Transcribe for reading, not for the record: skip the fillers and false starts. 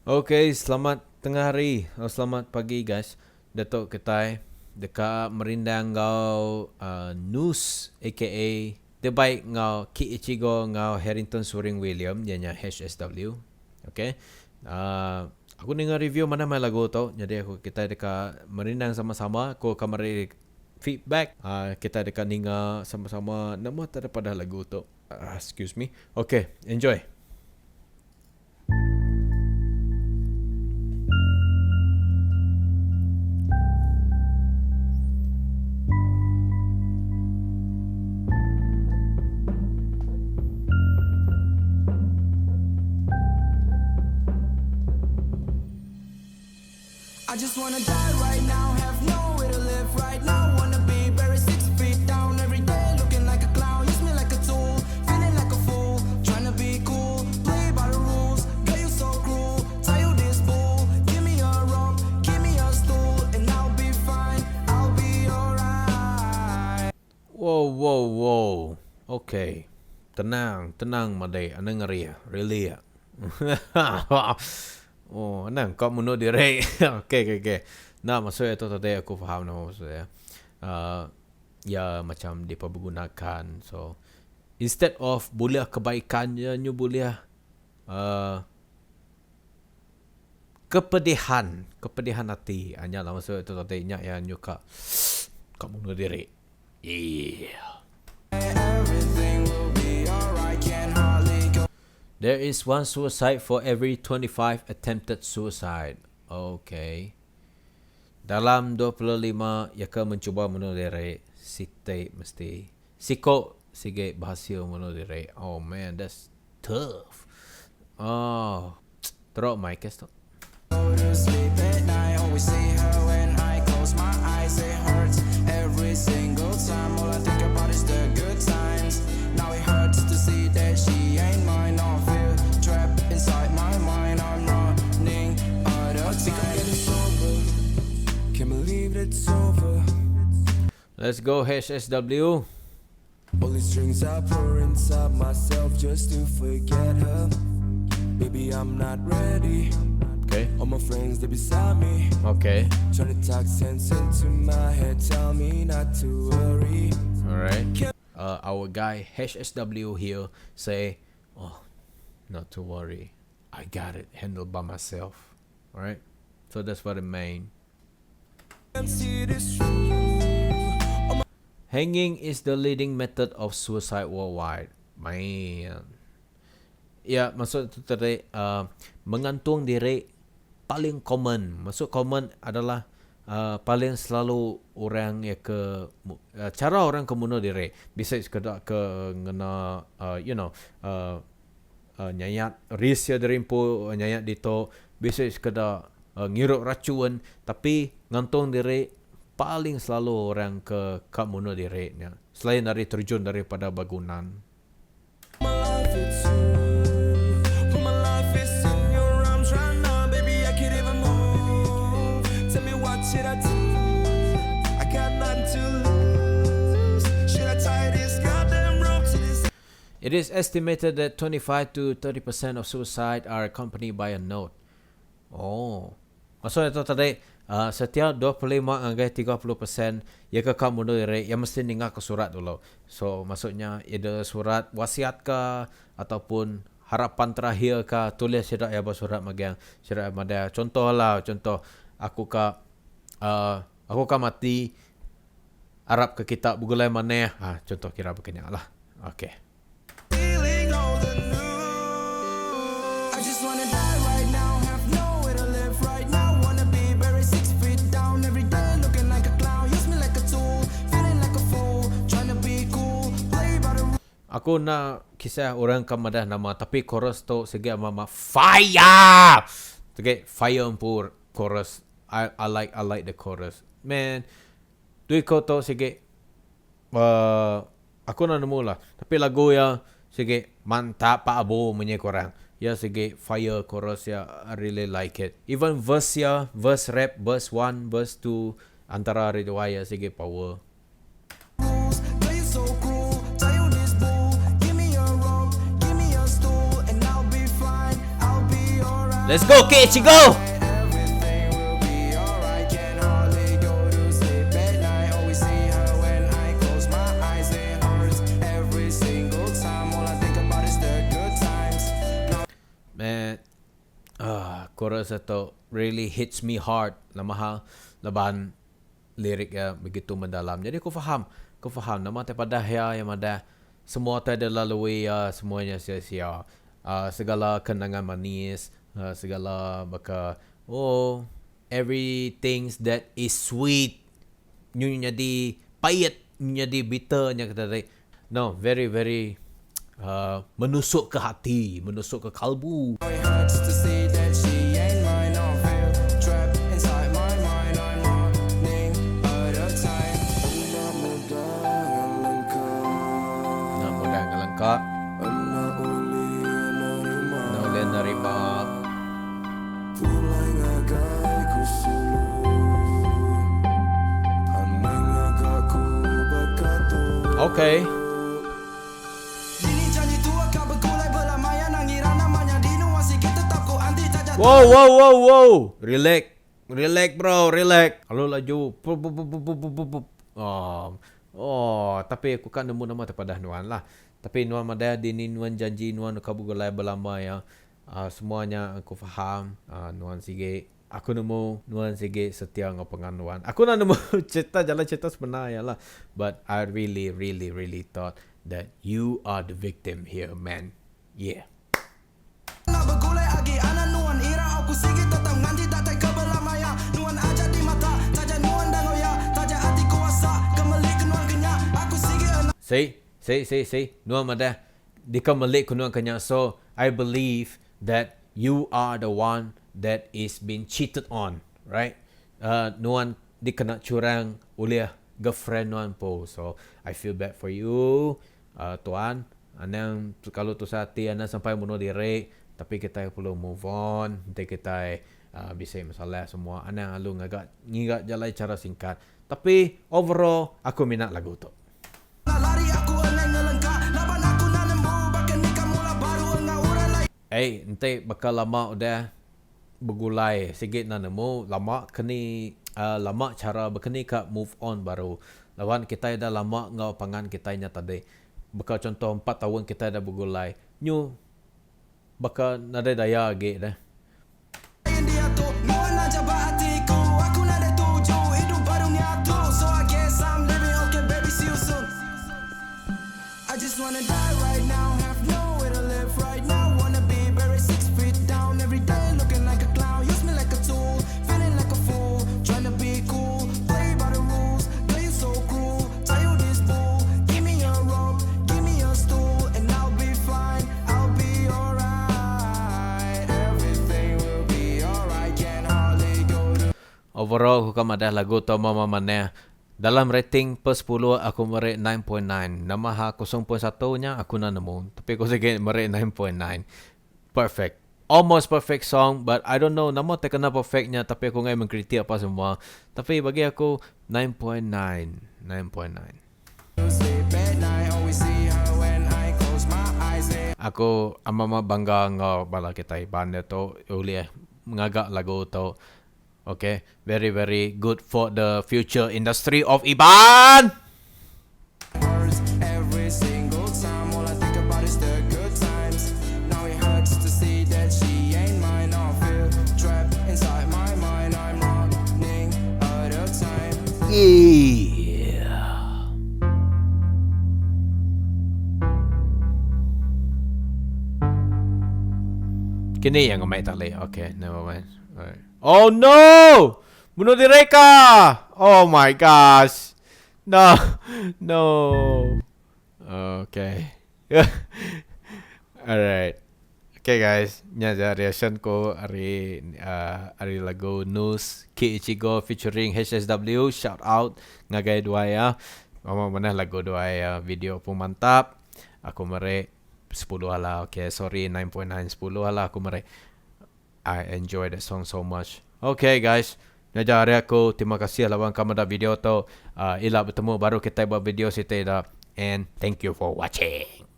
Okay, selamat tengah hari. Selamat pagi guys. Datuk Ketai dekat merindang ngau Nus aka terbaik ngau Ki Ichigo ngau Harrington Soaring William janya HSW. Okay. Aku dengar review mana main lagu tu. Jadi kita dekat merindang sama-sama. Aku akan beri feedback. Kita dekat dengar sama-sama nama daripada lagu tu. Excuse me. Okay, enjoy. I just wanna die right now, have nowhere to live right now. Wanna be buried 6 feet down every day, looking like a clown. Use me like a tool, feeling like a fool. Trying to be cool, play by the rules. Girl, you so cruel, tie you this bull. Give me a rope, give me a stool, and I'll be fine, I'll be alright. Wow. Okay. Tenang, Madai. Ana ngeri ya. Really ya. Oh, nang kau bunuh diri. Okay. Nah, maksudnya itu tadi aku faham nama maksudnya. Ya macam dipergunakan. So, instead of boleh kebaikannya, nyu boleh kepedihan hati. Hanya lah maksudnya itu tadi nyak yang nyu kau bunuh diri. Yeah. There is one suicide for every 25 attempted suicide. Okay. Dalam 25 yang mencuba bunuh diri, Siko sige berhasil bunuh diri. Oh man, that's tough. Oh, teruk my case tu. Sleep at night, always see her when I close my eyes. It hurts every single time. All I think about is the good times. Now it hurts to see that she ain't mine. I feel trapped inside my mind. I'm running out of time. I'm getting sober. Can't believe it's over. Let's go HSW. All these strings I pour inside myself just to forget her. Baby, I'm not ready. Okay. All my friends, they beside me. Okay. Trying to talk sense into my head. Tell me not to worry. Alright. Our guy HSW here say, oh, not to worry. I got it handled by myself. Alright. So that's what it mean. Hanging is the leading method of suicide worldwide. Man. Ya, maksud itu tadi mengantung diri paling common. Maksud common adalah paling selalu orang yang cara orang bunuh diri. Bisa sekedar ngena nyayat risya derimpu nyayat dito, bisa sekedar ngirup racun, tapi ngantung diri paling selalu orang ke bunuh diri selain dari terjun daripada bangunan. Should I do? I got nothing to lose. Should I tie this goddamn rope to this? It is estimated that 25 to 30% of suicide are accompanied by a note. Oh. Maksudnya itu tadi setiap 25 hingga 30% yang kekal bunuh diri yang mesti dengar ke surat dulu. So maksudnya ada surat wasiat ke ataupun harapan terakhir ke, tulis surat ya surat magang surat ada contoh aku kan mati Arab ke kitab bugulai mana contoh kira begini lah. Okay. Feeling old and new. I just wanna die right now, have nowhere to live right now. Wanna be buried 6 feet down every day, looking like a clown. Use me like a tool, feeling like a fool. Trying to be cool, play by the rules. Aku nak kisah orang kamadah nama tapi chorus tu segi mama fire. Okay, fire empur chorus. I like the chorus. Man, dui kau tu segi aku nak nemu lah. Tapi lagu ya segi mantap Pak Abu punya korang. Ya segi fire chorus ya, I really like it. Even verse ya, verse rap, verse 1, verse 2 antara riwayat segi power. Girl, you so cruel, tie you this bull. Give me a rope, give me a stool, and I'll be fine, I'll be alright. Let's go Kiichigo. Everything will be alright. Can hardly go to sleep at night. Always see her when I close my eyes. It hurts every single time. All I think about is the good times. Man, chorus itu really hits me hard. Lamah laban lirik ya begitu mendalam. Jadi aku faham. Nama tepada ya yang ada semua tak ada lalui ya semuanya sia-sia. Segala kenangan manis, segala baka everything that is sweet nyu jadi pahit, nyu jadi bitternya kata tadi. No, very very menusuk ke hati, menusuk ke kalbu. It hurts to see that she ain't mine. I feel trapped inside my mind. I'm running out of time. Na mudah ngelengkap, na uli narima. Okay. Ini janji tua kau berkulai berlamanya. Nangira namanya di nuansi kita tak ku anti tajat. Wow. Relax bro, relax. Kalau laju. Tapi aku kan nemu nama terpada Nuan lah. Tapi Nuan madaya dini Nuan janji Nuan kabugulai berlama ya. Semuanya aku faham. Nuan sige. Aku nemu Nuan sige setia ngau penganuan. Aku nak nemu jalan cerita sebenarnya lah. But I really thought that you are the victim here, man. Yeah. Nak bergulai lagi anak nuan ira aku sikit tetap nganti tak tak kebelamaya. Nuan aja di mata saja nuan dan goya saja hati kuasa kembali ke nuan kenya aku sikit anak. Say. Nuan madah dikembali ke nuan kenya. So I believe that you are the one that is being cheated on, right? Nuan dikena curang oleh girlfriend nuan po. So I feel bad for you, tuan. Anang kalau tu hati anang sampai bunuh diri, tapi kita perlu move on. Nanti kita bisa masalah semua. Anang alu ngigak jalan cara singkat. Tapi overall aku minat lagu tu. Lari aku eneng ngelengka laban aku nak lembu bahkan nikah mula baru engau urai. Nanti bakal lama udah bergulai sikit nak nemu lama kini lama cara berkini ka move on baru lawan kita dah lama ngau pangan kita nya tadi bakal contoh 4 tahun kita dah bergulai nyu bakal nada daya lagi dah. Dia tu nuan aja hatiku aku nak ada tuju hidup baru nyatu. So I guess I'm living okay baby see you soon. I just wanna die right now have nowhere to live right now. Wanna be buried 6 feet down every day looking like a clown. Use me like a tool feeling like a fool. Trying to be cool play by the rules. Play you so cruel tell you this fool. Give me a rope give me a stool and I'll be fine. I'll be alright. Everything will be alright. Can hardly go to Overall aku kam ada lagu tu mama mana dalam rating per 10 aku merek 9.9. Nama ha 0.1 nya aku nak nemu tapi aku sikit merek 9.9. Perfect. Almost perfect song but I don't know nama tak kena perfectnya tapi aku ngai mengkritik apa semua. Tapi bagi aku 9.9. sleep at night. Always see her when I close my eyes. Aku amama bangga ngau bala kita banda tu uli mengagak lagu tu. Okay, very good for the future industry of Iban. Hurts every single time. All I think about is the good times. Now it hurts to see that she ain't mine. I feel trapped inside my mind. I'm running out of time. Yeah. Kini yang ngamai tak leh. Okay, never mind. Alright. Oh no! Bunuh diri ka! Oh my gosh. No. Okay. Alright. Okay guys, nya reaction ko hari lagu News Kiichigo featuring HSW. Shout out ngagai dua ya. Mama mana lagu dua ya video pun mantap. Aku merek 10 lah. Okay, sorry 9.9 10 lah aku merek. I enjoy that song so much. Okay guys, najari aku terima kasih lawan kamu dah video tu. Ila bertemu baru kita buat video sita dah. And thank you for watching.